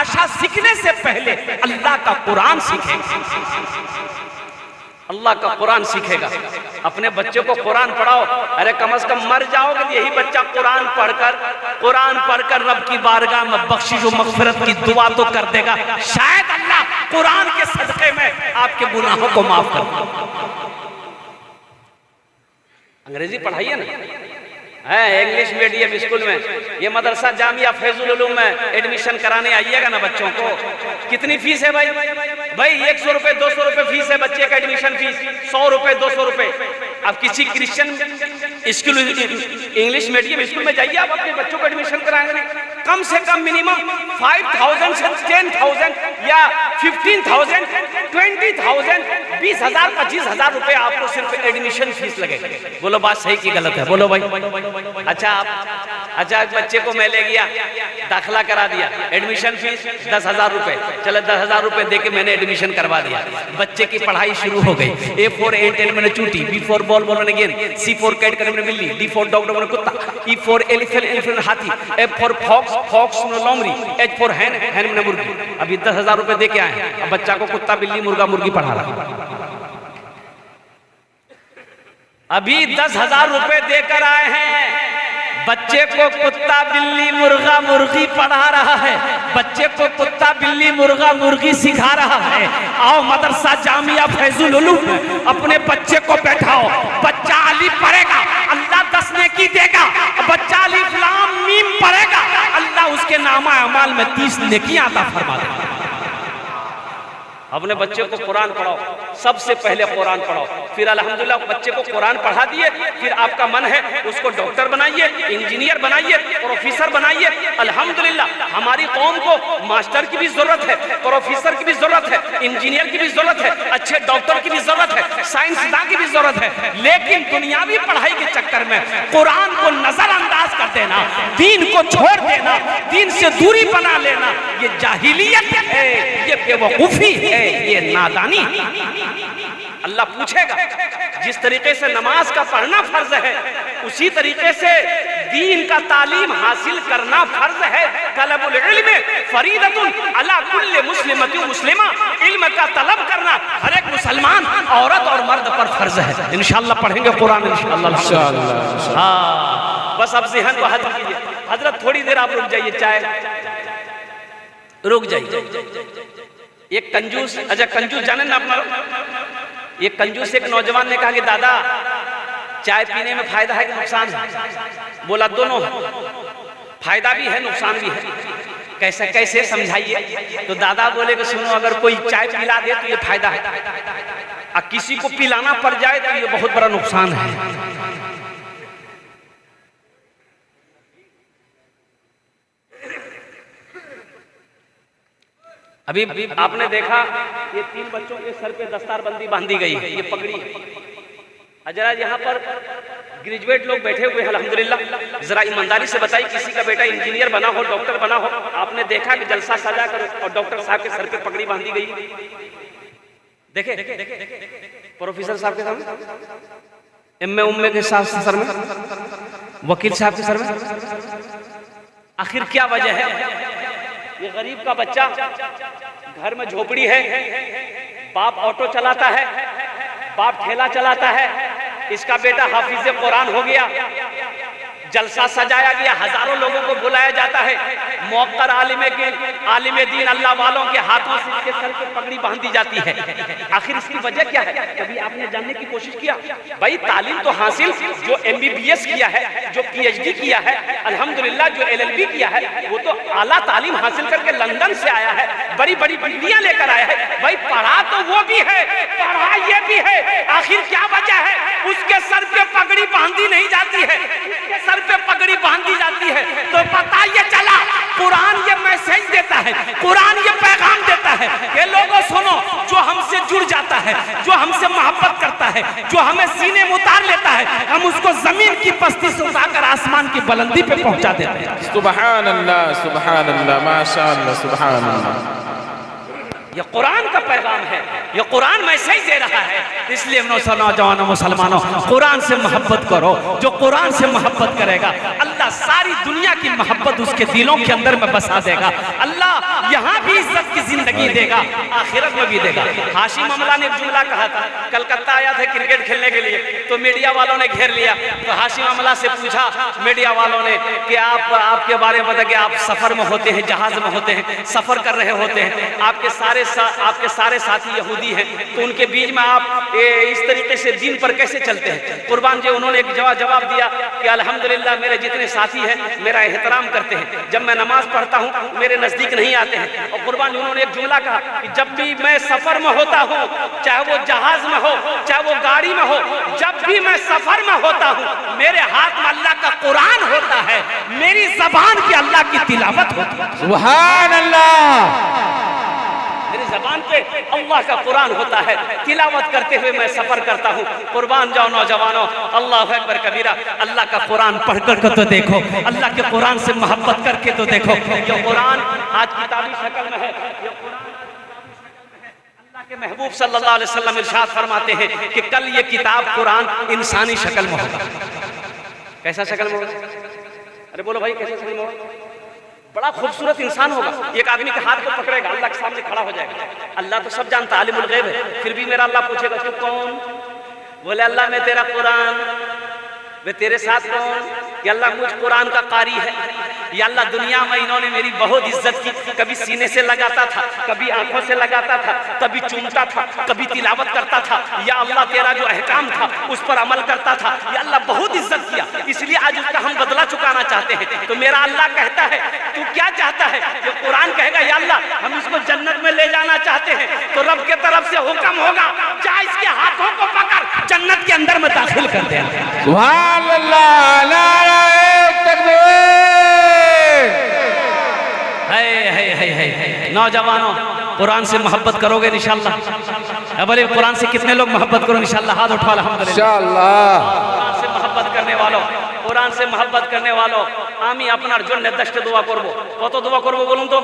भाषा सीखने से पहले अल्लाह का कुरान सीखेगा, अल्लाह का कुरान सीखेगा। अपने बच्चे को कुरान पढ़ाओ। अरे कम से कम मर जाओगे तो यही बच्चा कुरान पढ़कर रब की बारगाह में बख्शिश और मग़फ़िरत की दुआ तो कर देगा। शायद अल्लाह कुरान के सदक़े में आपके गुनाहों को माफ कर दे। अंग्रेजी पढ़ाइए ना, है इंग्लिश मीडियम स्कूल में, ये मदरसा जामिया फैजुल उलूम में एडमिशन कराने आइएगा ना बच्चों को। कितनी फीस है भाई? भाई 100 रुपए 200 रुपए फीस है बच्चे का एडमिशन फीस, 100 रुपए 200 रुपए। अब किसी Christian school English medium school में जाइए, आप अपने बच्चों को एडमिशन कराएंगे, कम से कम मिनिमम 5,000 से 10,000 या 15,000 20,000 20,000 25,000 रुपए आपको सिर्फ एडमिशन फीस लगेगा। बोलो बात सही की गलत है? बोलो भाई। अच्छा बच्चे को मैं ले गया, दाखिला करा दिया, एडमिशन फीस 10,000 रुपए। चलो 10,000 रुपए देके मैंने एडमिशन करवा दिया। बच्चे की पढ़ाई शुरू हो गई। A for ant मैंने चूटी, B for बॉल मैंने गेंद, C for कैट करने मैंने बिल्ली, D for डॉग मैंने कुत्ता, E for एलिफेंट हाथी, F for फॉक्स मैंने लोमड़ी, H for हैन मैंने मुर्गी। अभी 10,000 रुपए दे के आए हैं, अब बच्चा को कुत्ता बिल्ली मुर्गा मुर्गी पढ़ा रहा। अभी 10,000 रुपए देकर आए हैं, बच्चे को कुत्ता बिल्ली मुर्गा मुर्गी पढ़ा रहा है, बच्चे को कुत्ता बिल्ली मुर्गा मुर्गी सिखा रहा है। आओ मदरसा जामिया फैजुल उलूम में अपने बच्चे को बैठाओ, बच्चा अलिफ पढ़ेगा, अल्लाह 10 नेकी देगा। बच्चा अलिफ लाम मीम पढ़ेगा, अल्लाह उसके नामा अमाल में 30 नेकियां अता फरमा देगा। अपने बच्चे को कुरान पढ़ाओ, सबसे पहले कुरान पढ़ाओ, फिर अल्हम्दुलिल्लाह बच्चे को कुरान पढ़ा दिए, फिर आपका मन है उसको डॉक्टर बनाइए, इंजीनियर बनाइए, प्रोफेसर बनाइए। अल्हम्दुलिल्लाह हमारी कौम को मास्टर की भी जरूरत है, प्रोफेसर की भी जरूरत है, इंजीनियर की भी जरूरत है, अच्छे डॉक्टर की भी जरूरत है, साइंसदान की भी जरूरत है। लेकिन दुनियावी पढ़ाई के चक्कर में कुरान को नजरअंदाज कर देना, दीन को छोड़ देना, दीन से दूरी बना लेना, ये जाहिलियत है, ये बेवकूफी है, ये नादानी। अल्लाह पूछेगा, जिस तरीके से नमाज का पढ़ना फर्ज है उसी तरीके से दीन का तालीम हासिल करना फर्ज है। तलबुल इल्म फरीदतुन अला कुल्li मुस्लिमतिन मुस्लिमा, इल्म का तलब करना हर एक मुसलमान औरत और मर्द पर फर्ज है। इंशाअल्लाह पढ़ेंगे कुरान इंशाअल्लाह। हाँ बस अब ज़हन को हद कीजिए। हजरत थोड़ी देर आप रुक जाइए, चाय रुक जाइए। एक कंजूस, अच्छा कंजूस जाने ना अपना, एक कंजूस एक नौजवान ने कहा कि दादा चाय पीने में फायदा है कि नुकसान है? बोला दोनों है, फायदा भी है नुकसान भी है। कैसे कैसे समझाइए? तो दादा बोले कि सुनो, अगर कोई चाय पिला दे तो ये फायदा है, और किसी को पिलाना पड़ जाए तो ये बहुत बड़ा नुकसान है। अभी आपने देखा ये 3 बच्चों के सर पे दस्तारबंदी बांधी गई है, ये पगड़ी है। जरा यहाँ पर ग्रेजुएट लोग बैठे हुए हैं अल्हम्दुलिल्लाह, जरा ईमानदारी से बताइए, किसी का बेटा इंजीनियर बना हो, डॉक्टर बना हो, आपने देखा कि जलसा सजा कर और डॉक्टर साहब के सर पे पगड़ी बांधी गई? देखे प्रोफेसर साहब के सामने, एमए उम्मे के सर में, वकील साहब के सर में। आखिर क्या वजह है? ये गरीब का बच्चा, घर में झोपड़ी है, बाप ऑटो चलाता है, बाप ठेला चलाता है, इसका बेटा हाफिज कुरान हो गया, जलसा सजाया गया, हजारों लोगों को बुलाया जाता है, मौक्कर आलिम दीन अल्लाह वालों के हाथों से इसके सर पे पगड़ी बांधी जाती है। आखिर इसकी वजह क्या है? कभी आपने जानने की कोशिश किया? भाई तालीम तो हासिल, जो MBBS किया है, जो PhD किया है, अल्हम्दुलिल्लाह जो LLB किया है, वो तो आला तालीम हासिल करके लंदन से आया है, बड़ी बड़ी डिग्रियां लेकर आया है। भाई पढ़ा तो वो भी है, पढ़ा ये भी है, आखिर क्या वजह है उसके सर पे पगड़ी बांधी नहीं जाती है, उसके सर पे पगड़ी बांधी जाती है? तो पता ये चला कुरान ये मैसेज देता है, कुरान ये पैगाम देता है कि लोगों सुनो, जो हमसे जुड़ जाता है, जो हमसे मोहब्बत करता है, जो हमें सीने में उतार लेता है, हम उसको जमीन की पस्ती से उठाकर आसमान की बुलंदी पे पहुंचा देते हैं। सुभान अल्लाह, माशाअल्लाह, सुभान अल्लाह। ये कुरान का पैगाम है, ये कुरान मैसेज दे रहा है। इसलिए नौजवानों मुसलमानों, कुरान से मोहब्बत करो। जो कुरान से मोहब्बत करेगा अल्लाह सारी दुनिया की मोहब्बत उसके दिलों के अंदर में बसा देगा। अल्लाह यहाँ भी इज्जत की जिंदगी देगा, आखिरत में भी देगा। हाशिम अमला ने एक जुमला कहा था, कलकत्ता आया था क्रिकेट खेलने के लिए, तो मीडिया वालों ने घेर लिया। तो हाशिम अमला से पूछा मीडिया वालों ने कि आपके बारे में बता कि आप सफर में होते हैं, जहाज में होते हैं, सफर कर रहे होते हैं, आपके सारे साथी यहूदी हैं, तो उनके बीच में आप इस तरीके से दीन पर कैसे चलते हैं? कुर्बान जी उन्होंने एक जवाब दिया कि अल्हम्दुलिल्लाह मेरे जितने साथी हैं मेरा एहतराम करते हैं, जब मैं नमाज पढ़ता हूँ मेरे नजदीक नहीं आते हैं। और कुर्बान जी उन्होंने एक जुमला कहा कि जब भी मैं सफर में होता हूँ, चाहे वो जहाज में हो चाहे वो गाड़ी में हो, जब भी मैं सफर में होता हूँ मेरे हाथ में अल्लाह का कुरान होता है, मेरी ज़बान पे अल्लाह की तिलावत होती है। सुभान अल्लाह। मेरी ज़बान पे अल्लाह का कुरान होता है, तिलावत करते हुए मैं सफर करता हूँ। कुर्बान जाओ नौजवानों, अल्लाह अकबर कबीरा। अल्लाह का कुरान पढ़ कर तो देखो, अल्लाह के कुरान से मोहब्बत करके तो देखो। ये कुरान आज किताबी शक्ल में है, ये कुरान अल्लाह के महबूब सल्लल्लाहु अलैहि वसल्लम इरशाद फरमाते हैं कि कल ये किताब कुरान इंसानी शक्ल में होगा। कैसा शक्ल में होगा? अरे बोलो भाई, कैसा शक्ल में होगा? बड़ा खूबसूरत इंसान होगा। एक आदमी के हाथ को पकड़ेगा, अल्लाह के सामने खड़ा हो जाएगा। अल्लाह तो सब जानता, आलिमुल गैब है, फिर भी मेरा अल्लाह पूछेगा तू कौन? बोले अल्लाह मैं तेरा कुरान। वे तेरे साथ कौन? या अल्लाह मुझ कुरान का कारी है। या अल्लाह दुनिया में इन्होंने मेरी बहुत इज्जत की, कभी सीने से लगाता था, कभी आंखों से लगाता था, कभी चूमता था, कभी तिलावत करता था। या अल्लाह तेरा जो अहकाम था उस पर अमल करता था। या अल्लाह बहुत इज्जत किया, इसलिए आज उसका हम बदला चुकाना चाहते हैं। तो मेरा अल्लाह कहता है तू क्या चाहता है? ये कुरान कहेगा या अल्लाह हम इसको जन्नत में ले जाना चाहते हैं। तो रब के तरफ से हुक्म होगा जा इसके हाथों को पकड़ जन्नत के अंदर में दाखिल कर दे। सुभान अल्लाह, नारे तकबीर। नौजवानों, कुरान से मोहब्बत करोगे इंशाअल्लाह? बोले कुरान से कितने लोग मोहब्बत करो इंशाअल्लाह? हाथ उठा अल्हम्दुलिल्लाह। इंशाअल्लाह। कुरान से मोहब्बत करने वालों, कुरान से मोहब्बत करने वालों आमी अपनार जन्य दश्त दुआ करबो। कत दुआ करबो बोलूं तो?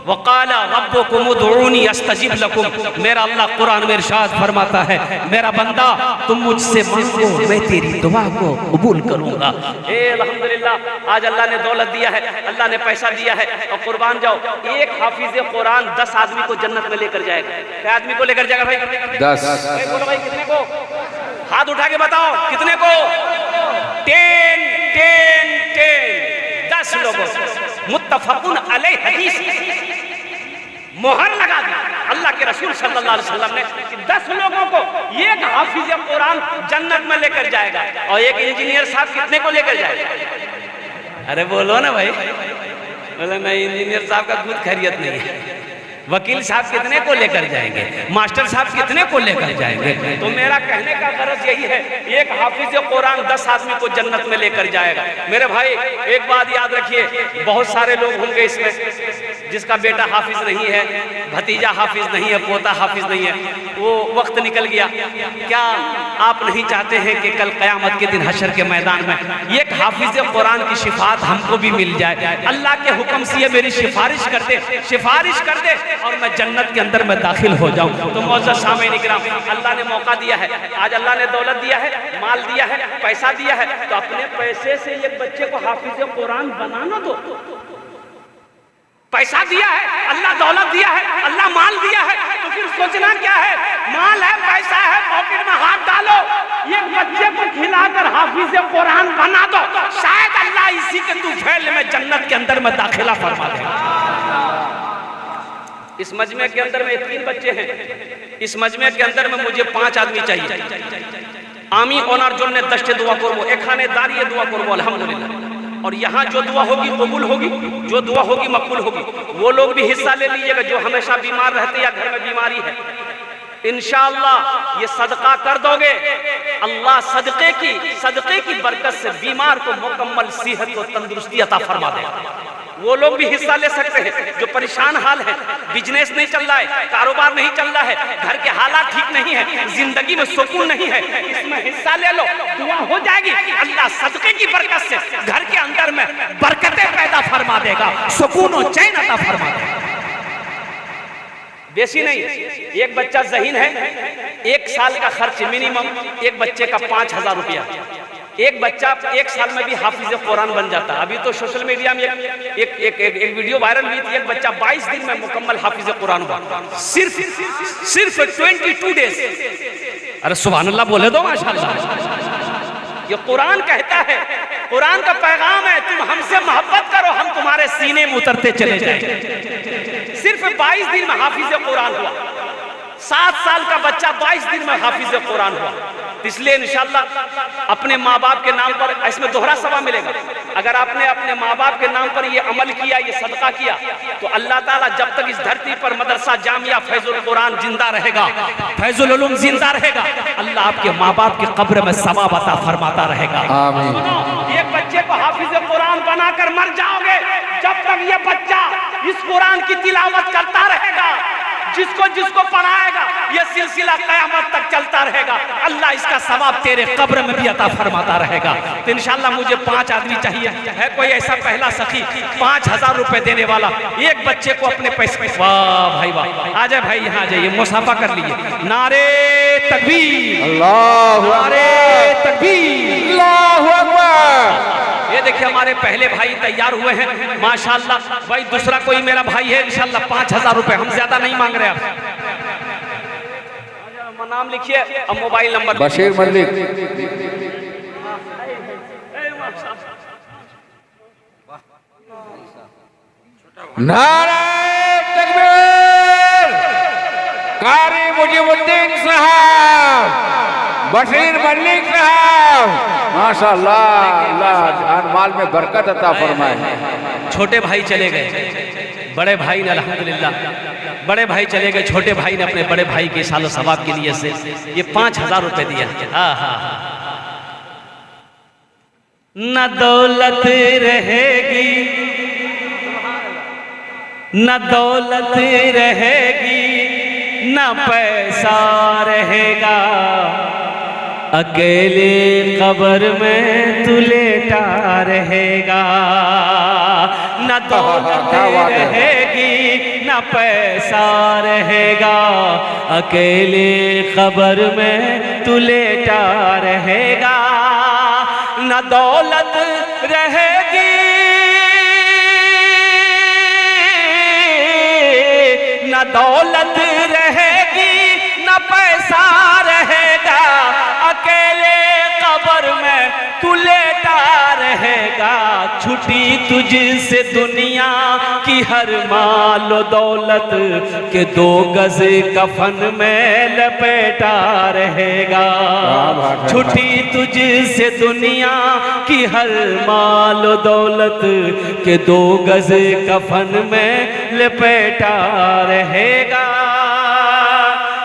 वक़ाला रब्बुकुम उदऊनी अस्तजिब लकुम। मेरा अल्लाह कुरान में इरशाद फरमाता है मेरा बंदा तुम मुझसे मांगो मैं तेरी दुआ को कबूल करूंगा। अल्हम्दुलिल्लाह आज अल्लाह ने दौलत दिया है, अल्लाह ने पैसा दिया है। और कुर्बान जाओ, एक हाफिज कुरान 10 आदमी को जन्नत में लेकर जाएगा। क्या आदमी को लेकर जाएगा भाई? 10। भाई बोलो भाई कितने को? हाथ उठा के बताओ कितने को? 10 10 लोगों। मुत्तफकुन अलैहि हदीस मोहर लगा दी अल्लाह के रसूल सल्लल्लाहु अलैहि वसल्लम ने कि 10 लोगों को एक हाफिज कुरान जन्नत में लेकर जाएगा। और एक इंजीनियर साहब कितने को लेकर जाएगा? अरे बोलो ना भाई। बोले नहीं, इंजीनियर साहब का खुद खैरियत नहीं है। वकील साहब कितने को लेकर जाएंगे? मास्टर साहब कितने को लेकर जाएंगे? तो मेरा कहने का गरज यही है, एक हाफिज कुरान 10 आदमी को जन्नत में लेकर जाएगा। मेरे भाई एक बात याद रखिए, बहुत सारे लोग होंगे इसमें जिसका बेटा हाफिज नहीं है, भतीजा हाफिज नहीं है, पोता हाफिज नहीं है, वो वक्त निकल गया। क्या आप नहीं चाहते हैं कि कल क़यामत के दिन हशर के मैदान में एक हाफिज कुरान की शिफात हमको भी मिल जाए? अल्लाह के हुक्म से मेरी सिफारिश कर दे और मैं जन्नत के अंदर में दाखिल हो जाऊं। तो मौजूद सामईन इकराम, अल्लाह ने मौका दिया है, आज अल्लाह ने दौलत दिया है, माल दिया है, पैसा दिया है, तो अपने पैसे से एक बच्चे को हाफिज कुरान बनाना दो। पैसा दिया है, अल्लाह दौलत दिया है, अल्लाह माल दिया है, तो फिर सोचना क्या है? माल है, पैसा है, पॉकेट में हाथ डालो, एक बच्चे को खिलाकर हाफिज कुरान बना दो, शायद अल्लाह इसी के तुफैल में जन्नत के अंदर में दाखिला फरमा देगा। इस मजमे के अंदर में 3 बच्चे हैं, इस मजमे के अंदर में मुझे 5 आदमी चाहिए। आमी ओनार जो ने दस्ते दुआ करबो, एक खानेदारी ये दुआ करबो अल्हम्दुलिल्लाह। और यहाँ जो दुआ होगी कबूल होगी, जो दुआ होगी मकबूल होगी। वो लोग भी हिस्सा ले लीजिएगा जो हमेशा बीमार रहते या घर में बीमारी है। इंशाअल्लाह ये सदका कर दोगे, अल्लाह सदके की बरकत से बीमार को मुकम्मल सेहत और तंदुरुस्ती अता फरमा देगा। वो लोग भी हिस्सा ले सकते हैं जो परेशान हाल है, बिजनेस नहीं चल रहा है, कारोबार नहीं चल रहा है, घर के हालात ठीक नहीं है, जिंदगी में सुकून नहीं है, इसमें हिस्सा ले लो, दुआ हो जाएगी। अल्लाह सदके की बरकत से घर के अंदर में बरकतें पैदा फरमा देगा, सुकून और चैन अता फरमा देगा। बेसी नहीं, एक बच्चा ज़हीन है, 1 साल का खर्च मिनिमम एक बच्चे का 5000 रुपया, एक बच्चा 1 साल में भी हाफिज कुरान बन जाता। अभी तो सोशल मीडिया में एक वीडियो वायरल हुई थी, एक बच्चा 22 दिन में मुकम्मल हाफिज कुरान हुआ, सिर्फ 22 डेज। अरे सुभान अल्लाह बोले दो माशाअल्लाह। ये कुरान कहता है, कुरान का पैगाम है, तुम हमसे मोहब्बत करो, हम तुम्हारे सीने में उतरते चले जाएंगे। सिर्फ 22 दिन में हाफिज कुरान हुआ। 7 साल का बच्चा 22 दिन में हाफिज कुरान हुआ। इसलिए इंशाअल्लाह अपने माँ बाप के नाम पर इसमें दोहरा सवाब मिलेगा। अगर आपने अपने माँ बाप के नाम पर ये अमल किया, ये सदका किया, तो अल्लाह ताला जब तक इस धरती पर मदरसा जामिया फैजुल कुरान जिंदा रहेगा, फैजुल उलूम जिंदा रहेगा, अल्लाह आपके माँ बाप की कब्र में सवाब अता फरमाता रहेगा। आमीन। एक बच्चे को हाफिज कुरान बनाकर मर जाओगे, जब तक ये बच्चा इस कुरान की तिलावत करता रहेगा, जिसको पढ़ाएगा, ये सिलसिला क़यामत तक चलता रहेगा। अल्लाह इसका सवाब तेरे कब्र में भी अता फरमाता रहेगा। तो इंशाअल्लाह मुझे 5 आदमी चाहिए। है कोई ऐसा पहला सखी 5000 रुपए देने वाला, एक बच्चे को अपने पैसे? वाह भाई वाह, आ जाए भाई, यहाँ आ जाइए, मुसाफा कर लीजिए। नारे तकबीर, अल्लाह नारे तकबीर, अल्लाहु अकबर। ये देखिए हमारे पहले भाई तैयार हुए हैं माशाअल्लाह। भाई दूसरा कोई मेरा भाई है इंशाअल्लाह 5000 रुपए, हम ज्यादा नहीं मांग रहे। आप नाम लिखिए और मोबाइल नंबर। बशीर मलिक। नारे तकबीर। कारी मुजीबुद्दीन साहब, बशीर मलिक साहब, माशाअल्लाह, अल्लाह माल में बरकत अता फरमाए। छोटे भाई चले गए, बड़े भाई ने अल्हम्दुलिल्लाह, बड़े भाई चले गए, छोटे भाई ने अपने बड़े भाई के सालो सवाब के लिए से ये 5000 रुपए दिया। न दौलत रहेगी, न दौलत रहेगी, न पैसा रहेगा, अकेले कब्र में तू लेटा रहेगा। न दौलत रहेगी, न पैसा रहेगा, अकेले कब्र में तू लेटा रहेगा। न दौलत रहेगी, न दौलत रहेगी, न पैसा रहेगा, अकेले कब्र में तू लेटा रहेगा। छुटी तुझसे दुनिया की हर माल दौलत के 2 गज कफन में लपेटा रहेगा। छुटी तुझसे दुनिया की हर माल दौलत के 2 गज कफन में लपेटा रहेगा।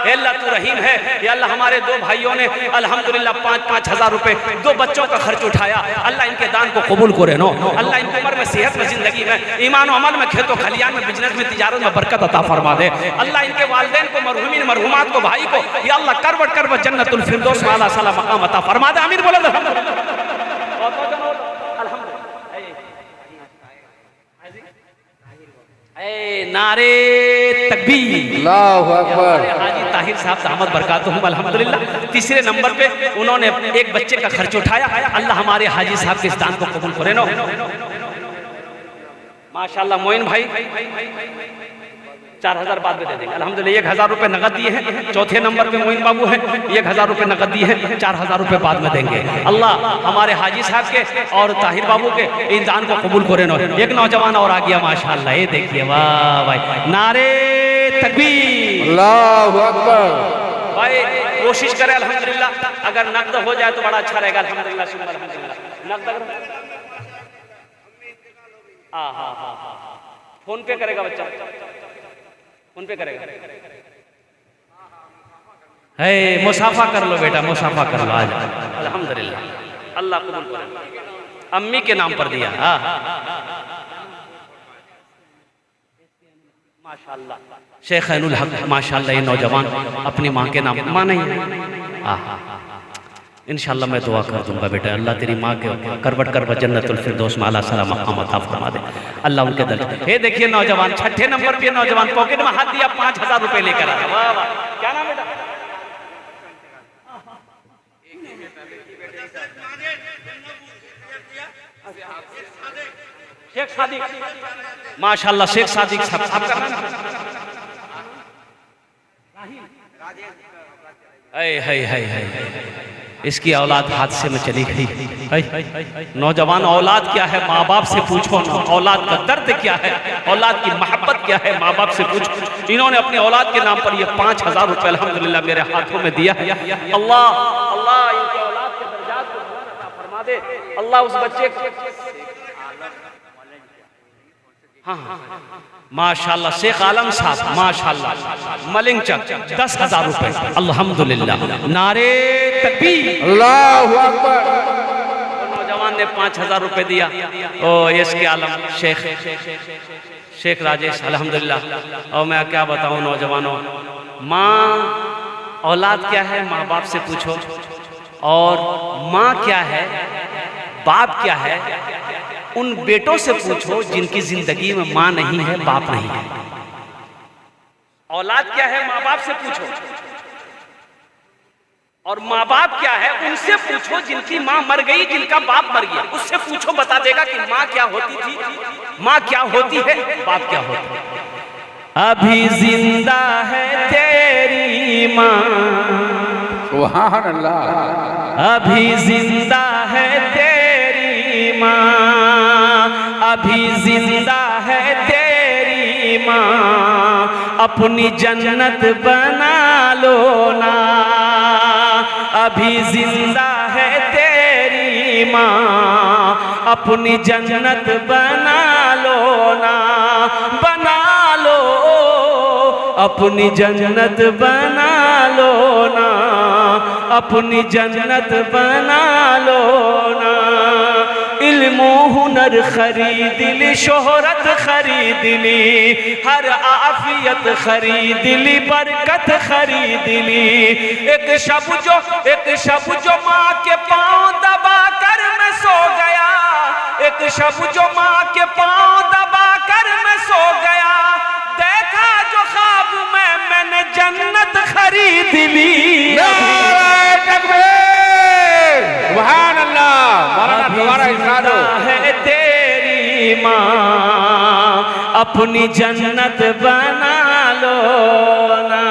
अल्लाह तू रहीम है। या अल्लाह हमारे 2 भाइयों ने अल्हम्दुलिल्लाह 5-5 हजार रुपए 2 बच्चों का खर्च उठाया। अल्लाह इनके दान को कबूल करे नो। अल्लाह इनकी उम्र में, सेहत में, जिंदगी में, ईमान और अमल में, खेतों खलियान में, बिजनेस में, तिजारत में बरकत अता फरमा दे। अल्लाह इनके वालिदैन को, मरहुमीन मरहुमात को, भाई को या अल्लाह करवट जन्नतुल फिरदौस में आला साला मकाम अता फरमा दे। आमीन बोलो नारे तकबीर, अल्लाहु अकबर। हाजी ताहिर साहब दामद बरकातुहुम अल्हम्दुलिल्लाह 3रे नंबर पे उन्होंने एक बच्चे का खर्च उठाया। अल्लाह हमारे हाजी साहब के इस दान को कबूल करे नो। माशाअल्लाह मोइन भाई 4000 बाद में दे देंगे अल्हम्दुलिल्लाह। 1000 रुपए नगद दिए हैं। 4थे नंबर पे मोइन बाबू हैं, 1000 रुपए नगद दिए हैं, 4000 रुपए बाद में देंगे। अल्लाह हमारे हाजी साहब के और ताहिर बाबू के इन दान को कबूल करे नो। एक नौजवान और आ गया माशाअल्लाह, ये देखिए, वाह भाई, नारे तकबीर, अल्लाहु अकबर। भाई कोशिश करें अल्हम्दुलिल्लाह, अगर नकद हो जाए तो बड़ा अच्छा रहेगा। अल्हम्दुलिल्लाह सुबह अल्हम्दुलिल्लाह। नकद फोन पे करेगा बच्चा, फोन पे करेगा। है मुसाफा कर लो बेटा, मुसाफा कर लो आज। अल्हम्दुलिल्लाह अल्लाह कबूल करे। अम्मी के नाम पर दिया। माशाअल्लाह शेख ऐनुल हक माशाअल्लाह, ये नौजवान अपनी माँ के नाम, माँ नहीं है। इंशाअल्लाह मैं दुआ कर दूंगा बेटा, अल्लाह तेरी माँ के करवट जन्नतुल फिरदौस में आला सला मकाम अता फरमा दे। अल्लाह उनके दर। हे देखिए नौजवान 6ठे नंबर पे नौजवान पॉकेट में हाथ दिया, 5000 रुपए लेकर आया। वाह वाह, क्या नाम बेटा? शेख सादिक, माशाल्लाह शेख सादिक साहब, आपका नाम? इसकी औलाद हादसे में चली गई। नौजवान, औलाद क्या है माँ बाप से पूछो ना, औलाद का दर्द क्या है, औलाद की मोहब्बत क्या है माँ बाप से पूछो। इन्होंने अपनी औलाद के नाम पर ये 5,000 रुपए अल्हम्दुलिल्लाह मेरे हाथों में दिया है। अल्लाह अल्लाह इनके औलाद के दर्जात को फरमा दे। अल्लाह उस बच्चे को, हाँ माशाल्लाह शेख आलम साहब माशाल्लाह मलिंग चक 10,000 रुपए अल्हम्दुलिल्लाह, नारे तकबीर, अल्लाहु अकबर। नौजवान ने 5,000 रुपए दिया। ओ इसके आलम शेख राजेश अल्हम्दुलिल्लाह। और मैं क्या बताऊं नौजवानों, माँ औलाद क्या है माँ बाप से पूछो, और माँ क्या है बाप क्या है उन बेटों से पूछो जिनकी जिंदगी में माँ नहीं है बाप नहीं है। औलाद क्या है माँ बाप से पूछो, और माँ बाप क्या है उनसे पूछो जिनकी माँ मर गई, जिनका बाप मर गया, उससे पूछो बता देगा कि माँ क्या होती थी, माँ क्या होती है, बाप क्या होता है। अभी जिंदा है तेरी माँ, सुभान अल्लाह, अभी जिंदा है तेरी माँ, अभी जिंदा है तेरी माँ, अपनी जन्नत बना लो ना, अभी जिंदा है तेरी माँ, अपनी जन्नत बना लो ना, बना लो अपनी जन्नत बना लो ना, अपनी जन्नत बना लो ना। इल्मो हुनर खरीद ली, शोहरत खरीद ली, हर आफियत खरीद ली, बरकत खरीद ली। एक शब जो माँ के पाँव दबा कर मैं सो गया, एक शब जो माँ के पाँव दबा कर मैं सो गया, देखा जो ख्वाब में मैंने जन्नत खरीद ली। सुभान अल्लाह। मौलाना दोबारा इरशाद है तेरी माँ, अपनी जन्नत बना लो ना।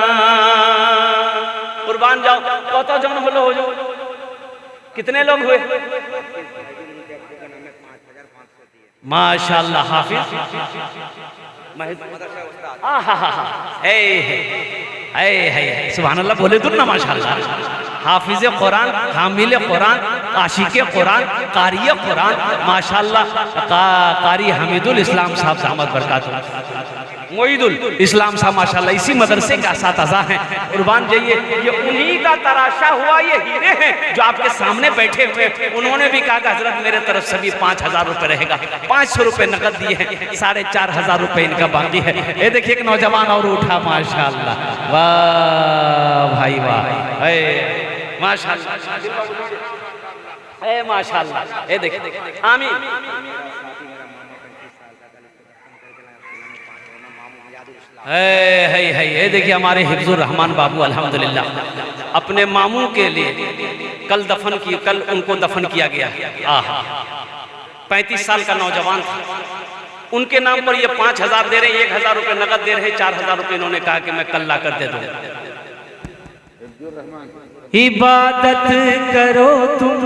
कुर्बान जाओ, कत जन हलो हो जाओ, कितने लोग हुए? माशाल्लाह हाफिज सुभान अल्लाह बोले तो ना माशाल्लाह। हाफिज कुरान, हामिल कुरान, आशिक कुरान, कारी कुरान माशाल्लाह, कारी हमीदुल इस्लाम साहब दामद बरकातुहू, मोईदुल इस्लाम साहब माशाल्लाह इसी मदरसे का साथाजा हैं। कुर्बान जाइए, ये उन्हीं का तराशा हुआ ये हीरे हैं जो आपके सामने बैठे हुए। उन्होंने भी कहा कि हजरत मेरे तरफ से भी 5,000 रुपए रहेगा। 500 रुपए नकद दिए हैं, 4,500 रुपए इनका बाकी है। ये देखिए एक नौजवान और उठा माशाल्लाह, वाह भाई वाह, माशाल्लाह माशाल्लाह। ये देखिए आमीन। ये देखिए हमारे हिफ्जुर रहमान बाबू अल्हम्दुलिल्लाह अपने मामू के लिए कल उनको दफन किया गया। 35 साल का नौजवान था, उनके नाम पर ये 5,000 दे रहे हैं, 1,000 रुपए नकद दे रहे हैं, 4,000 रुपए इन्होंने कहा कि मैं कल ला कर दे दूंगा। इबादत करो तुम,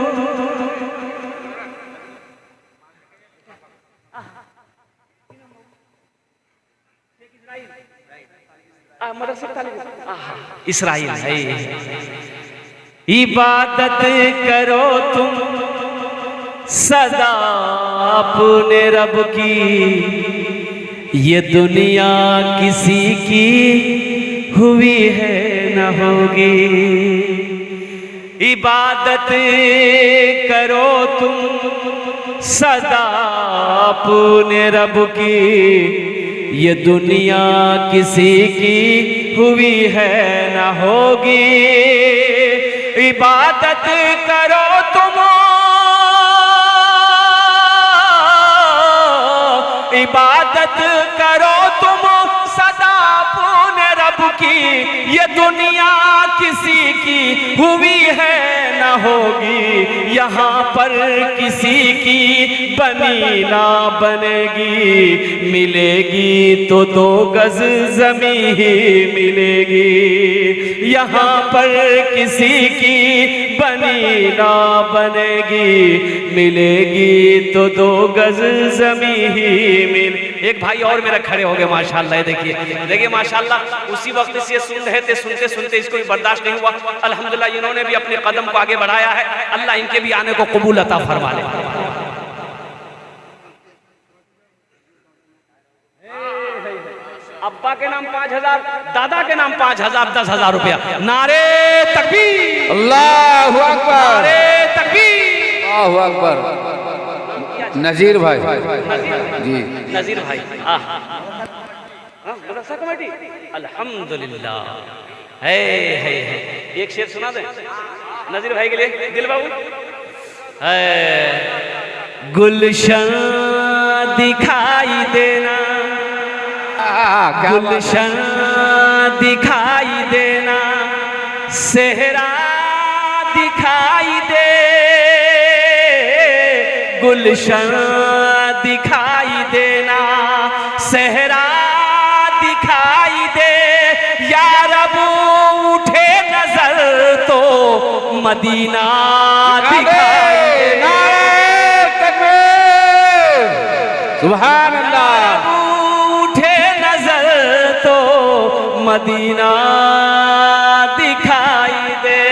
इसराइल है। इबादत करो तुम सदा अपने रब की, ये दुनिया किसी की हुई है न होगी। इबादत करो तुम सदा अपने रब की, ये दुनिया किसी की हुई है न होगी। इबादत करो तुम, इबादत करो तुम सदा अपने रब की, ये दुनिया किसी की हुई है न होगी। यहाँ पर किसी की बनी ना बनेगी, मिलेगी तो 2 गज जमी ही मिलेगी। यहाँ पर किसी की बनी ना बनेगी, मिलेगी तो 2 गज जमी ही मिल। एक भाई और मेरा खड़े हो गए माशाल्लाह, देखिए माशाल्लाह, उसी वक्त से ये सुन रहे थे, सुनते सुनते इसको भी बर्दाश्त नहीं हुआ। अल्हम्दुलिल्लाह इन्होंने भी अपने कदम को आगे बढ़ाया है, अल्लाह इनके भी आने को कबूल अता फरमा ले। अब्बा के नाम 5000, दादा के नाम 5000, 10,000 रुपया। नारे तकबीर, अल्लाहु अकबर, नारे तकबीर, अल्लाहु अकबर। नजीर भाई जी, नजीर भाई, मदरसा कमेटी, अल्हम्दुलिल्लाह। है एक शेर सुना दे नजीर भाई के लिए, दिल बाबू। गुलशन दिखाई देना, गुलशन दिखाई देना, सेहरा दिखाई दे, गुलशन दिखाई देना, सेहरा दिखाई दे, या रब उठे नजर तो मदीना दिखाई दे। सुभान अल्लाह। उठे नजर तो मदीना दिखाई दे।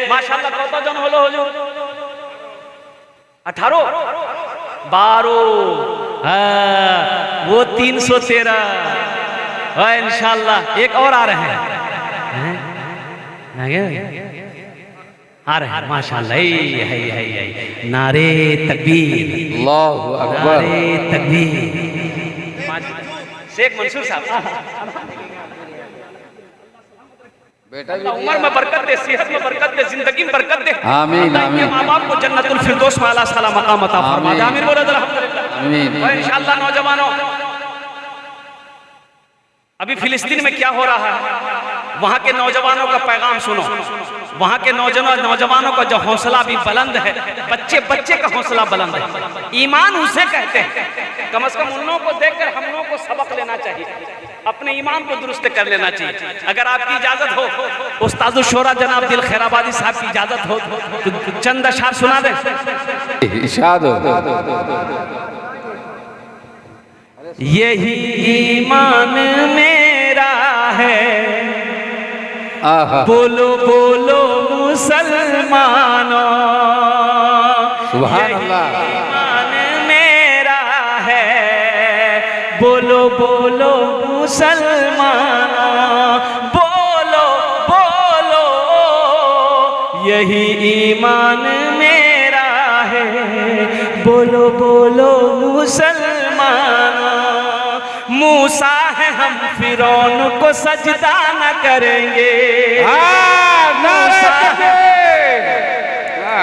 माशाल्लाह कत जन हलो हुजूर? 18, 12, वो 313। इंशाल्लाह एक और आ रहे हैं, आ रहे हैं माशाल्लाह। है नारे तकबीर, अल्लाहु अकबर, नारे तकबीर। शेख मंसूर साहब, बेटा उम्र में बरकत दे, सेहत में बरकत दे, जिंदगी में बरकत दे। आमीन आमीन। माँ बाप को जन्नतुल फिरदौस में आला साला मकाम अता फरमा दे। आमीन बोलो अल्हम्दुलिल्लाह। आमीन। और इंशाअल्लाह नौजवानों, अभी फिलिस्तीन में क्या हो रहा है, वहां के नौजवानों का पैगाम सुनो। वहां के नौजवानों का जो हौसला भी बुलंद है, बच्चे का हौसला बुलंद है। ईमान उसे कहते हैं। कम से कम उन लोगों को देखकर हम लोगों को सबक लेना चाहिए, अपने ईमान को दुरुस्त कर लेना चाहिए। अगर आपकी इजाजत हो, उस्ताद शोरा जनाब दिल खैराबादी साहब की इजाजत हो तो चंद अशआर सुना दें। इरशाद हो। यही ईमान मेरा है, बोलो बोलो मुसलमानों, सुभान अल्लाह। ईमान मेरा है, बोलो बोलो मुसलमानों, बोलो बोलो, यही ईमान मेरा है, बोलो बोलो मुसलमानों। मूसा है हम फिरौन को सजदा न करेंगे,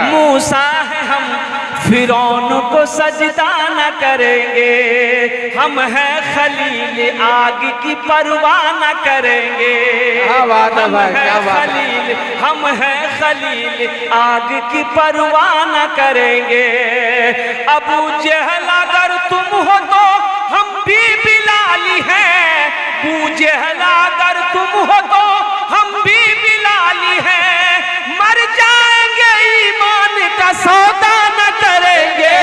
मूसा है हम फिरौन को सजदा न करेंगे, हम हैं खलील आग की परवाह न करेंगे, हम हैं खलील आग की परवाह न करेंगे। अबू जहल अगर तुम हो तो हम भी बिलाली हैं, अबू जहल अगर तुम हो तो हम भी बिलाली हैं, मर जाएंगे ईमान का सौदा न करेंगे।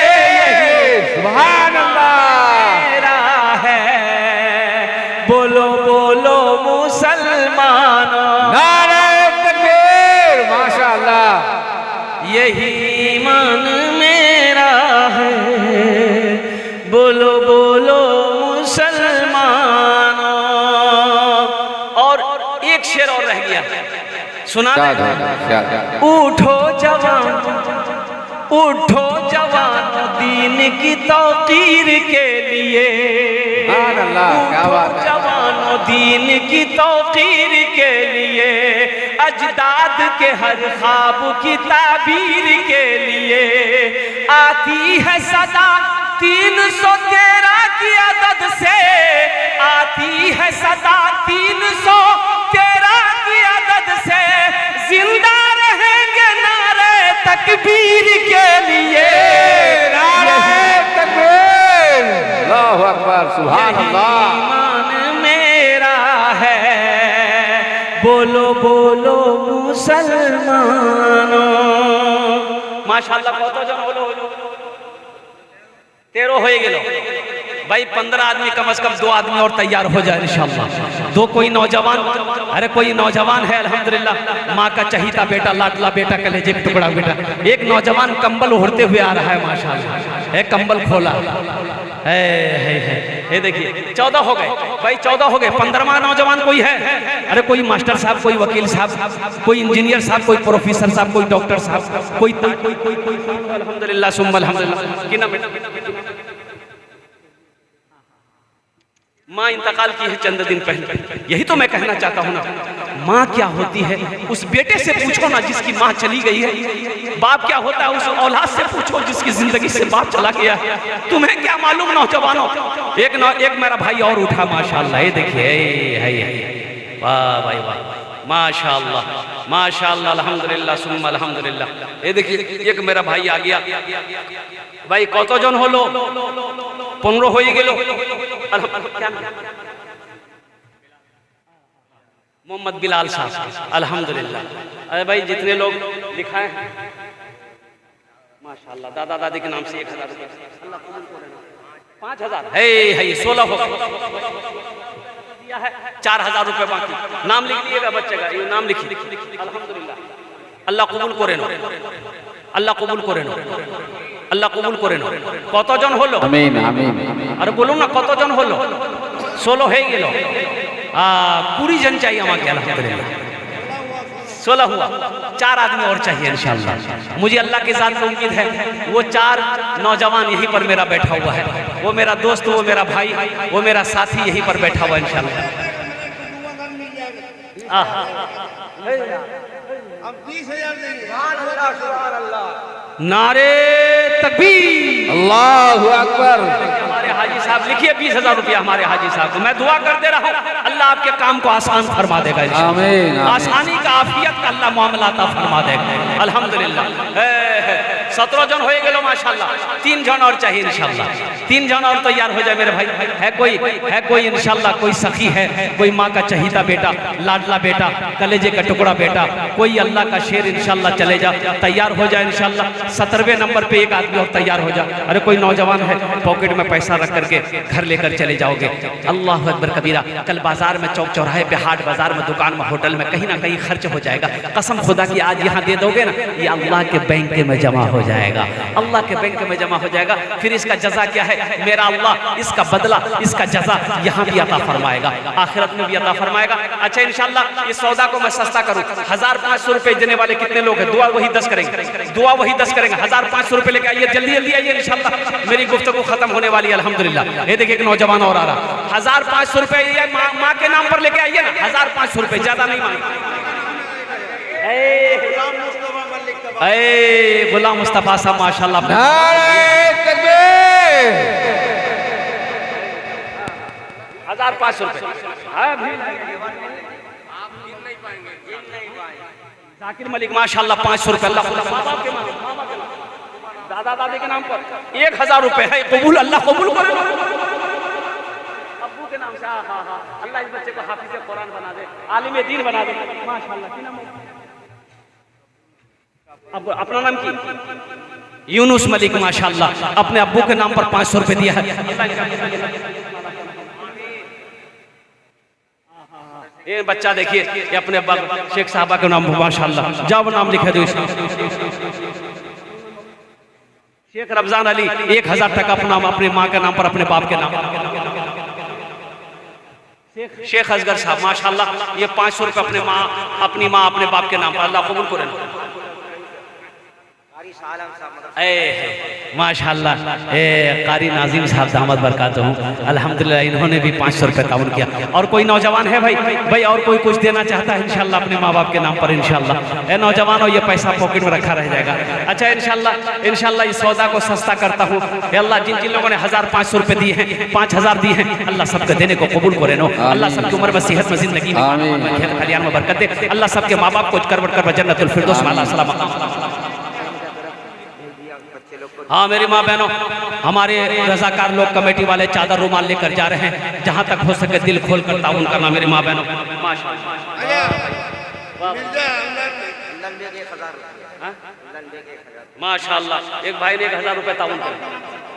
सुभान अल्लाह। मेरा है, बोलो बोलो मुसलमानों, नारे तकबीर, माशाअल्लाह। यही ईमान मेरा है, बोलो बोलो मुसलमानों। और एक शेर और रह गया, सुना दे। उठो जवान, उठो जवान दीन की तौकीर के लिए, उठो जवानों दीन की तौकीर के लिए, अजदाद के हर ख्वाब की ताबीर के लिए। आती है सदा 313 की अदद से, आती है सदा 313 की अदद से, जिंदा रहेंगे नारे तकबीर के लिए, नारे तकबीर, अल्लाहु अकबर, सुभान अल्लाह। ईमान मेरा है, बोलो बोलो मुसलमानों। माशाल्लाह কতজন হলো? 13 হয়ে গেল भाई। 15 आदमी कम से कम 2 आदमी और तैयार हो जाए इंशाल्लाह। दो कोई नौजवान, अरे कोई नौजवान है अल्हम्दुलिल्लाह, माँ का चहीता बेटा, लाडला बेटा, कलेजे का टुकड़ा बेटा। एक नौजवान कंबल ओढ़ते हुए आ रहा है माशाल्लाह, है कंबल खोला है। ये देखिए 14 हो गए भाई, 14 हो गए। 15वां नौजवान कोई है? अरे कोई मास्टर साहब, कोई वकील साहब, कोई इंजीनियर साहब, कोई प्रोफेसर साहब, कोई डॉक्टर साहब, कोई अल्हम्दुलिल्लाह सुम्मा अल्हम्दुलिल्लाह। कितना माँ इंतकाल की है चंद दिन पहले। यही तो मैं कहना चाहता हूँ ना, माँ क्या होती है उस बेटे से पूछो ना जिसकी माँ चली गई है। बाप क्या होता है उस औलाद से पूछो जिसकी जिंदगी से बाप चला गया है। तुम्हें क्या मालूम नौजवानों। एक मेरा भाई और उठा माशाल्लाह, ये देखिए, वाह भाई वाह, माशाल्लाह माशाल्लाह, अल्हम्दुलिल्लाह सुम्मा अल्हम्दुलिल्लाह। ये देखिए एक मेरा भाई आ गया भाई। কতজন হলো? 15 হয়ে গেল। मोहम्मद बिलाल साहब अल्हम्दुलिल्लाह। अरे भाई जितने लोग लिखाए हैं माशाल्लाह, दादा दादी के नाम से 1000 रुपये, 5000 है 16 हो दिया है, 4000 रुपये बाकी। नाम लिख लीजिएगा बच्चे का, ये नाम लिखिए अल्हम्दुलिल्लाह। अल्लाह कबूल करें, अल्लाह कबूल करें, আল্লাহ কবুল করেন। কতজন হলো? আমিন আমিন। আরে বলুন না কতজন হলো? 16 হয়ে গেল। 20 জন चाहिए আমাকে अल्हम्दुलिल्लाह। 16 हुआ, 4 आदमी और चाहिए इंशाल्लाह। मुझे अल्लाह के साथ से उम्मीद है वो 4 नौजवान यहीं पर मेरा बैठा हुआ है, वो मेरा दोस्त, वो मेरा भाई, वो मेरा साथी यहीं पर बैठा हुआ इंशाल्लाह। हम 20,000 देंगे। नारे तकबीर, अल्लाहु अकबर। हमारे हाजी साहब लिखिए 20,000 रुपया हमारे हाजी साहब को। मैं दुआ कर दे रहा हूँ अल्लाह आपके काम को आसान फरमा देगा इंशाअल्लाह। आमीन, आमीन। आसानी का, आफियत का अल्लाह मामला अता फरमा देगा अल्हम्दुलिल्लाह। 17 जन हो गए माशाल्लाह। 3 जन और चाहिए इंशाल्लाह। 3 जन और तैयार हो जाए मेरे भाई। है कोई इंशाल्लाह, कोई सखी है, कोई माँ का चहीता बेटा, लाडला बेटा, कलेजे का टुकड़ा बेटा, कोई अल्लाह का शेर इंशाल्लाह चले जा, तैयार हो जाए इंशाल्लाह। 17वें नंबर पे एक आदमी और तैयार हो जा। अरे कोई नौजवान है पॉकेट में पैसा रख करके घर लेकर चले जाओगे। अल्लाह अकबर कबीरा। कल बाजार में, चौक चौराहे पे, हाट बाजार में, दुकान में, होटल में, कहीं ना कहीं खर्च हो जाएगा। कसम खुदा की आज यहाँ दे दोगे ना, ये अल्लाह के बैंक में जमा हो जाएगा, अल्लाह के बैंक में जमा हो जाएगा। फिर इसका जजा क्या है? मेरा अल्लाह इसका बदला, इसका जजा यहाँ भी अता फरमाएगा, आखिरत में भी अता फरमाएगा। अच्छा इंशाल्लाह इस सौदा को मैं सस्ता करूँ। 1500 रुपए देने वाले कितने लोग हैं? दुआ वही 10 करेंगे, दुआ वही 10 करेंगे। 1500 रुपए लेके आइए, जल्दी जल्दी आइए इंशाल्लाह। मेरी गुफ्तगू खत्म होने वाली है अल्हम्दुलिल्लाह। ये देखिए एक नौजवान और आ रहा। 1500 रुपए माँ के नाम पर लेके आइए ना, 1500 रुपए, ज्यादा नहीं मांगे। गुलाम मुस्तफा साहब माशाल्लाह। नारे तकबीर। 1500 रुपए। जाकिर मलिक माशाल्लाह 500 रुपए। अल्लाह दादा दादी के नाम पर 1000 रुपए है। कबूल, अल्लाह कबूल करे। अब्बू के नाम से अल्लाह इस बच्चे को हाफिज़ कुरान बना दे, आलिम दीन बना दे माशाल्लाह। अब अपना नाम की यूनुस मलिक माशाल्लाह, अपने अब्बू के नाम पर 500 रुपए दिया है। ये बच्चा देखिए, ये अपने शेख साहबा के नाम पर माशाल्लाह, जाओ नाम लिखे दो। शेख रमजान अली 1000 टका अपना अपने माँ के नाम पर, अपने बाप के नाम पर। शेख असगर साहब माशाल्लाह, ये 500 रुपए अपने अपनी माँ अपने बाप के नाम पर। अल्लाह कबूल करे माशाल्लाह। कारी नाजिम साहब दामद बरकातहू अल्हम्दुलिल्लाह, इन्होंने भी 500 रुपए ताउन किया। और कोई नौजवान है भाई और कोई कुछ देना चाहता है इंशाल्लाह अपने माँ बाप के नाम पर इंशाल्लाह। नौजवानों ये पैसा पॉकेट में रखा रह जाएगा। अच्छा इंशाल्लाह इस सौदा को सस्ता करता हूँ। अल्लाह जिन जिन लोगों ने 1500 रुपए दिए हैं, 5000 दिए हैं, अल्लाह सबके देने को कबूल करे नो। अल्लाह सबकी उम्र में, सेहत में, जिंदगी में, खेत खलियान में बरकत दे। अल्लाह सबके माँ बाप को करवट कर जन्नतुल फिरदौस में अल्लाह सलाम हाँ मेरी माँ बहनों, हमारे रजाकार लोग कमेटी वाले चादर रुमाल लेकर जा रहे हैं, जहाँ तक हो सके दिल खोल कर ताउन करना मेरी माँ बहनों। माशाल्लाह, एक भाई ने 1000 रुपए ताउन किया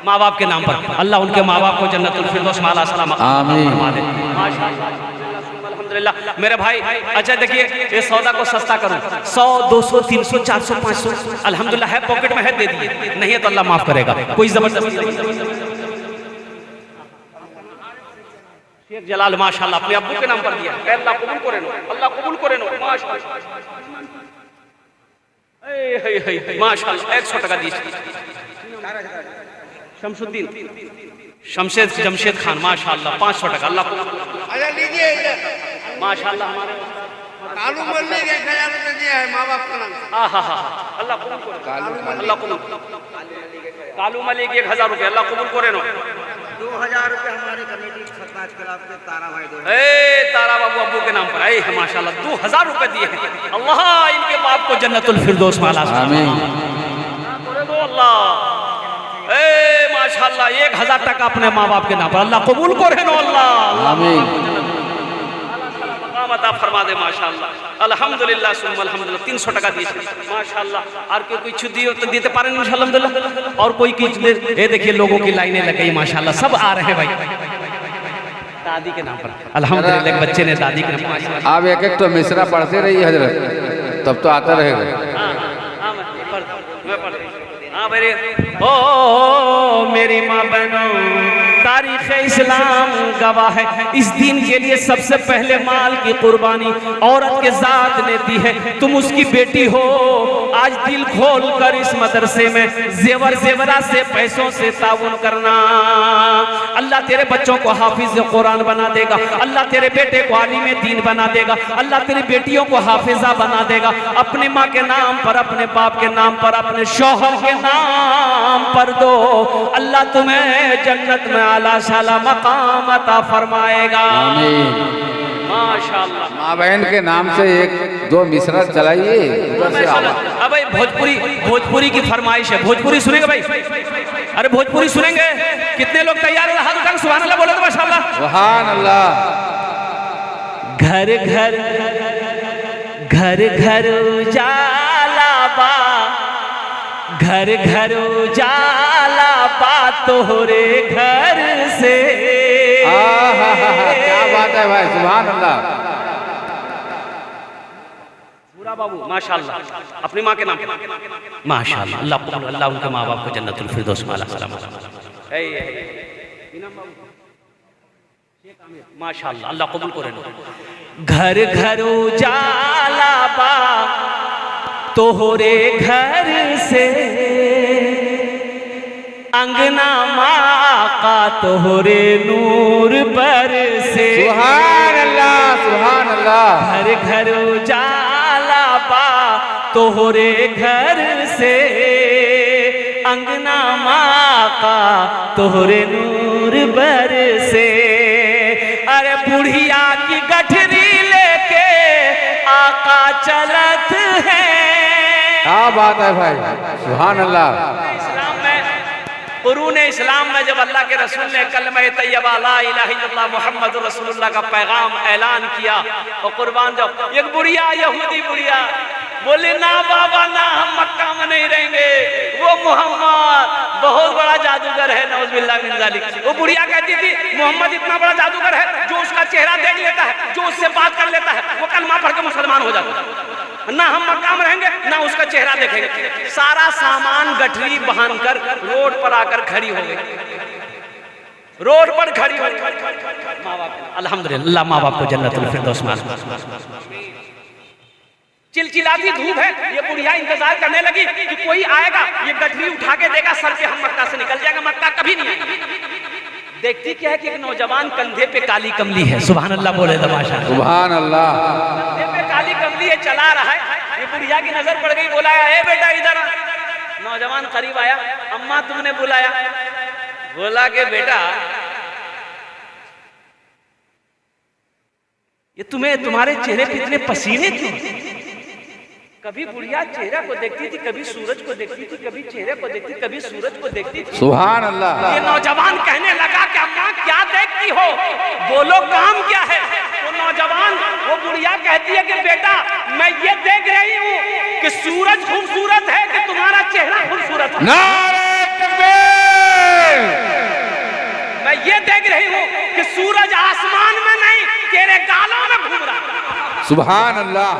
माँ बाप के नाम पर। अल्लाह उनके माँ बाप को जन्नतुल फिरदौस में आला सलाम फरमा दे। माशाल्लाह अल्हम्दुलिल्लाह मेरे भाई। अच्छा देखिए, ये सौदा को सस्ता करूं, 100 200 300 400 500 अल्हम्दुलिल्लाह है, पॉकेट में है, दे दिए, नहीं है तो अल्लाह माफ करेगा, कोई जबरदस्ती नहीं। शेख जलाल माशाल्लाह अपने अब्बू के नाम पर दिया, अल्लाह कबूल करे नो, अल्लाह कबूल करे नो माशाल्लाह। माशाल्लाह 100 टका दीजिए। शमशुद्दीन जमशेद खान माशाल्लाह 500 टका, अल्लाह अरे लीजिए माशाल्लाह। हमारे कालू मल्लिक 1000 रुपए दिया है माँ बाप का नाम। अल्लाह कबूल करे, अल्लाह कबूल। कालू मलिक 1000 रुपए, अल्लाह कबूल करे नो। 2000 रुपए हमारे कमेटी सरताज क्लब के तारा भाई दो। तारा बाबू अब्बू के नाम पर है माशाल्लाह 2000 रुपए दिए हैं। अल्लाह इनके बाप को जन्नतुल फिरदौस में आला आमीन। अल्लाह माशाल्लाह 1000 टका अपने माँ बाप के नाम पर, अल्लाह कबूल करे नो, अल्लाह आमीन। अता फरमा दे माशाल्लाह। अल्हम्दुलिल्लाह सुम्मा अल्हम्दुलिल्लाह 300 टका दिए माशाल्लाह। और कोई कुछ दियो तो देते पारे अल्हम्दुलिल्लाह, और कोई कुछ दे। ये देखिए लोगों की लाइनें लग गई माशाल्लाह, सब आ रहे हैं भाई दादी के नाम पर। अल्हम्दुलिल्लाह एक बच्चे ने दादी के नाम पर। आप एक एक तो मिसरा पढ़ते रहिए हजरत, तब तो आता रहेगा। हाँ मेरे ओ मेरी माँ बहनों, तारीख इस्लाम गवाह है, इस दिन के लिए सबसे पहले माल की कुर्बानी औरत के जात ने दी है। तुम उसकी बेटी हो, आज दिल खोल कर इस मदरसे में जेवरा से पैसों से ताउन करना। अल्लाह तेरे बच्चों को हाफिज कुरान बना देगा, अल्लाह तेरे बेटे को आलिम दीन बना देगा, अल्लाह तेरी बेटियों को हाफिजा बना देगा। अपने माँ के नाम पर, अपने बाप के नाम पर, अपने शौहर के नाम पर दो, अल्लाह तुम्हें जन्नत में आला शाला मकाम अता फरमाएगा। माशाल्लाह। माँ बहन के नाम से एक दो मिसरा चलाइए। अब भाई भोजपुरी की फरमाइश है, भोजपुरी सुनेंगे भाई? अरे भोजपुरी सुनेंगे? कितने लोग तैयार है? हाथ उठाकर सुभान अल्लाह बोले तो माशाल्लाह। सुभान अल्लाह। घर घर घर घर उजाला बा, घर घर उजाला बा तोहरे घर से। क्या बात है भाई, सुभान अल्लाह। पूरा बाबू माशाल्लाह अपनी माँ के नाम माशाल्लाह, अल्लाह अल्लाह उनके माँ बाप को जन्नतुल फिरदौस में आला सलाम माशाल्लाह, अल्लाह कबूल करे। घर घर उजाला बा तोहरे घर से, अंगना माँ का तोहरे नूर पर से। सुभान अल्लाह, सुभान अल्लाह। घर घर उजाला बा तोहरे घर से, अंगना माँ का तोहरे नूर पर से। अरे बुढ़िया की गठरी लेके आका चलत है। क्या बात है भाई, सुभान अल्लाह। इस्लाम में, कुरून इस्लाम में जब अल्लाह के रसूल ने कलमा तैयबा ला इलाहा इल्लल्लाह मुहम्मदुर रसूलुल्लाह का पैगाम ऐलान किया और कुर्बान जाओ, एक बुढ़िया यहूदी बुढ़िया बोले ना बाबा ना, हम मक्का में नहीं रहेंगे, वो मोहम्मद बहुत बड़ा जादूगर है, नौजुबिल्लाह मिन जालिक। वो बुढ़िया कहती थी मोहम्मद इतना बड़ा जादूगर है, जो उसका चेहरा देख लेता है, जो उससे बात कर लेता है, वो कलमा पढ़ के मुसलमान हो जाता है। ना हम मक्का में रहेंगे ना उसका चेहरा देखेंगे। सारा सामान गठरी बांध कर रोड पर आकर खड़ी हो गई, रोड पर खड़ी हो गई। माँ बाप अल्हम्दुलिल्लाह माँ बाप को जन्नतुल फिरदौस में। चिलचिलाती धूप है, ये बुढ़िया इंतजार करने लगी कि कोई आएगा, ये गठरी उठा के देगा सर पे, हम मक्का से निकल जाएगा, मक्का कभी नहीं आएगा। देखती क्या है कि एक नौजवान कंधे पे काली कमली है, सुभान अल्लाह बोले तो माशाअल्लाह। सुभान अल्लाह। कंधे पे काली कमली है, चला रहा है। ये बुढ़िया की नजर पड़ गई, बोला ए बेटा इधर। नौजवान करीब आया, अम्मा तुमने बुलाया? बोला कि बेटा ये तुम्हें, तुम्हारे चेहरे पे इतने पसीने क्यों? कभी बुढ़िया चेहरा को देखती थी, कभी सूरज को देखती थी, कभी चेहरे को देखती, कभी सूरज को देखती थी। सुभान अल्लाह। ये नौजवान कहने लगा कि अम्मा क्या देखती हो, बोलो काम क्या है। तो नौजवान वो बुढ़िया कहती है कि बेटा मैं ये देख रही हूँ कि सूरज खूबसूरत है कि तुम्हारा चेहरा खूबसूरत है। नारे तकबीर। मैं ये देख रही हूँ कि सूरज आसमान में नहीं तेरे गालों में घूम रहा है। सुभान अल्लाह।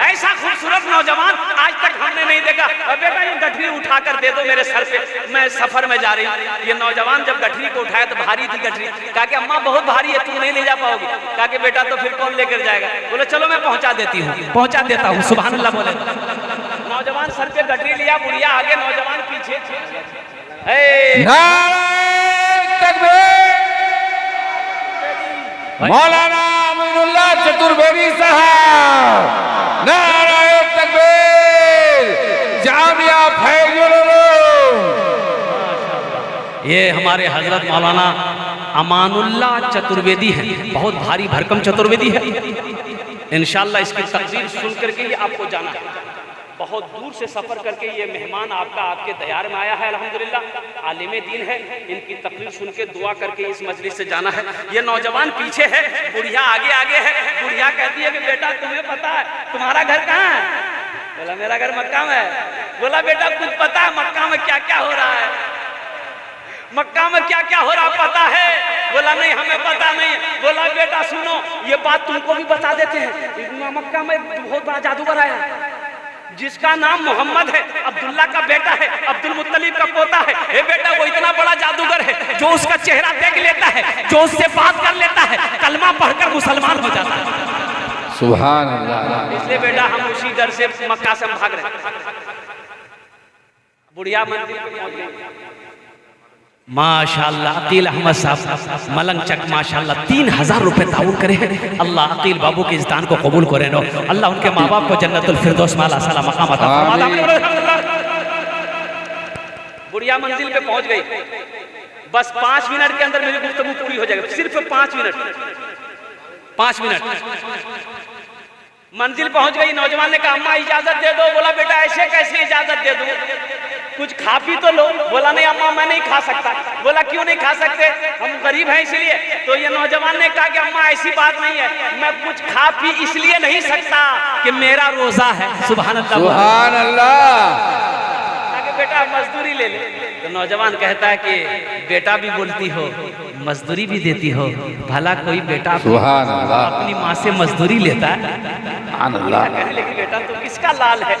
ऐसा खूबसूरत नौजवान आज तक हमने नहीं देखा। बेटा ये गठरी उठा कर दे दो मेरे सर पे, मैं सफर में जा रही हूँ। ये नौजवान जब गठरी को उठाया तो भारी थी गठरी। कहा कि अम्मा बहुत भारी है, तू नहीं ले जा पाओगी। कहा कि बेटा तो फिर कौन लेकर जाएगा। बोले चलो मैं पहुंचा देती हूँ, पहुंचा देता हूँ। सुभान अल्लाह बोले। नौजवान सर पे गठरी लिया, बुढ़िया आगे नौजवान पीछे। नारे तकबीर। मौलाना अमीनुल्लाह चतुर्वेदी साहब। नारे तकबीर। जामिया फैजुल उलूम। ये हमारे हजरत मौलाना अमानुल्लाह चतुर्वेदी हैं, बहुत भारी भरकम चतुर्वेदी है। इंशाअल्लाह इसकी तकरीर सुन करके ही आपको जाना है। बहुत दूर से सफर करके ये मेहमान आपके दयार में आया है। अल्हम्दुलिल्लाह आलिम दीन है, इनकी तकरीर सुन के दुआ करके इस मजलिस से जाना है। ये नौजवान पीछे है, बुढ़िया आगे आगे है। बुढ़िया कहती है कि बेटा तुम्हें पता है तुम्हारा घर कहाँ है। बोला मेरा घर मक्का में है। बोला बेटा कुछ पता है मक्का में क्या क्या हो रहा है, मक्का में क्या क्या हो रहा पता है। बोला नहीं हमें पता नहीं। बोला बेटा सुनो ये बात तुमको भी बता देते हैं। मक्का में बहुत बड़ा जादूगर आया जिसका नाम मोहम्मद है, अब्दुल्ला का बेटा है, अब्दुल मुत्तलिब का पोता है। हे बेटा वो इतना बड़ा जादूगर है जो उसका चेहरा देख लेता है, जो उससे बात कर लेता है, कलमा पढ़कर मुसलमान हो जाता है। सुभान अल्लाह। इसलिए बेटा हम उसी डर से मक्का से भाग रहे हैं। बुढ़िया मंदिर पे पहुंच गए। माशाअल्लाह अकील अहमद साहब मलंग चक माशाअल्लाह 3000 रुपए ताउन करे हैं। अल्लाह अकील बाबू के इस दान को कबूल करे नो। अल्लाह उनके माँ बाप को जन्नतुल फिरदौस माला साला मकाम अता फरमा। बुढ़िया मंजिल पे पहुंच गई। बस 5 मिनट के अंदर मेरी गुफ्तगू पूरी हो जाएगी, सिर्फ 5 मिनट। मंजिल पहुंच गई। नौजवान ने कहा अम्मा इजाजत दे दो। बोला बेटा ऐसे कैसे इजाजत दे दूं, कुछ खा पी तो लो। बोला नहीं अम्मा मैं नहीं खा सकता। बोला क्यों नहीं खा सकते, हम गरीब हैं इसलिए। तो ये नौजवान ने कहा कि अम्मा ऐसी बात नहीं है, मैं कुछ खा पी इसलिए नहीं सकता कि मेरा रोजा है। सुभान अल्लाह। सुभान अल्लाह। बेटा मजदूरी ले ले। तो नौजवान कहता है कि बेटा भी बोलती हो मजदूरी भी देती हो, भला कोई बेटा सुभान अल्लाह अपनी माँ से मजदूरी लेता है। सुभान अल्लाह। कहने लगी बेटा तू किसका लाल है,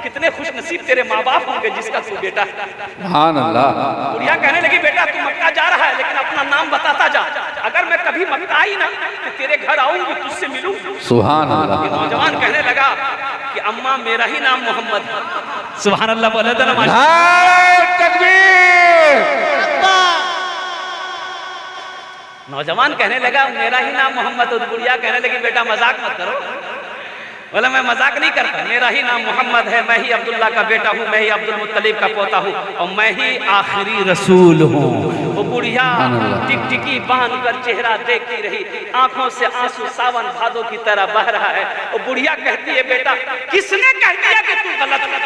कितने खुश नसीब तेरे माँ बाप होंगे जिसका तू बेटा है। सुभान अल्लाह। बुढ़िया कहने लगी बेटा तू मक्का जा रहा है लेकिन अपना नाम बताता जा, अगर मैं कभी मक्का आई ना तो तेरे घर आऊंगी तुझसे मिलूं। सुभान अल्लाह। नौजवान कहने लगा कि अम्मा मेरा ही नाम मोहम्मद है। सुभान अल्लाह बोले तो ना। नौजवान कहने लगा मेरा ही नाम मोहम्मद। बुढ़िया कहने लगी बेटा मजाक मत करो। बोला मैं मजाक नहीं करता, मेरा ही नाम मोहम्मद है, मैं ही अब्दुल्ला का बेटा हूँ, मैं ही अब्दुल मुत्तलिब का पोता हूँ और मैं ही आखिरी रसूल हूँ। वो बुढ़िया टिकटिकी बांध कर चेहरा देखती रही, आंखों से आंसू सावन भादों की तरह बह रहा है। और बुढ़िया कहती है बेटा किसने कह दिया कि तू गलत है,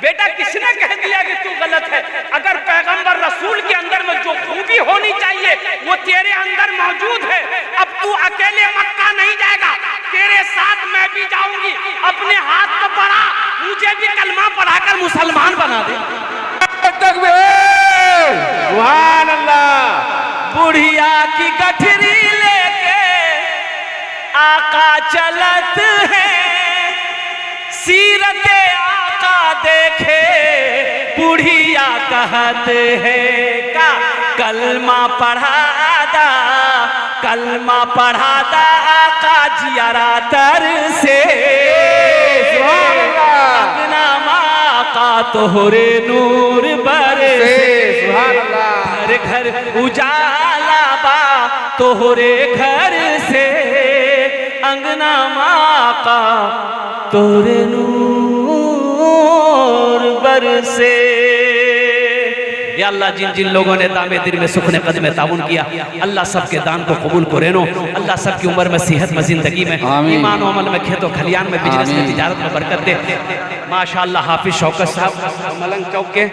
बेटा किसने कह दिया कि तू गलत है। अगर पैगंबर रसूल के अंदर में जो खूबी होनी चाहिए वो तेरे अंदर मौजूद है। अब तू अकेले मक्का नहीं जाएगा, तेरे साथ मैं भी जाऊंगी। अपने हाथ में बढ़ा, मुझे भी कलमा पढ़ाकर मुसलमान बना दे। सुभान अल्लाह। बुढ़िया की गठरी लेके आका चलत है, सीरत आका देखे बुढ़िया कहत है का कलमा पढ़ादा, कलमा पढ़ादा आका जियारा तर से। अपना आका तोहरे नूर बरसे, घर घर उजाला बा तोहरे घर से, अंगना माका तोरे नूर बरसे। या अल्लाह जिन जिन लोगों ने दामे दिल में सुखने कदम में ताउन किया अल्लाह सबके दान को कबूल करेनो। अल्लाह सबकी उम्र में सेहत में जिंदगी में ईमान अमल में खेतों खलियान में बिजनेस में तिजारत में बरकत दे। माशाअल्लाह हाफिज शौकत साहब मलंग चौक के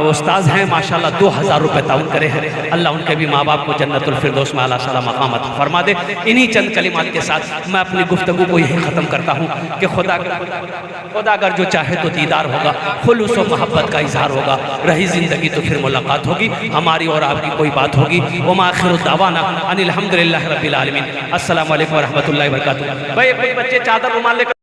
उस्ताद हैं माशाअल्लाह 2000 रुपए ताउन करे हैं। अल्लाह उनके भी माँ बाप को जन्नतुल फिरदौस में आला साला मकाम अता फरमा दे। इन्हीं चंद कलिमात के साथ मैं अपनी गुफ्तगू को यही ख़त्म करता हूँ कि खुदा अगर जो चाहे तो दीदार होगा, खुलूस व मोहब्बत का इजहार होगा, रही ज़िंदगी तो फिर मुलाकात होगी, हमारी और आपकी कोई बात होगी। व आखिर दावाना अनिल हम्दुलिल्लाहि रब्बिल आलमीन। अस्सलामु अलैकुम व रहमतुल्लाहि व बरकातुहू। भाई बच्चे चादर रुमाल लेकर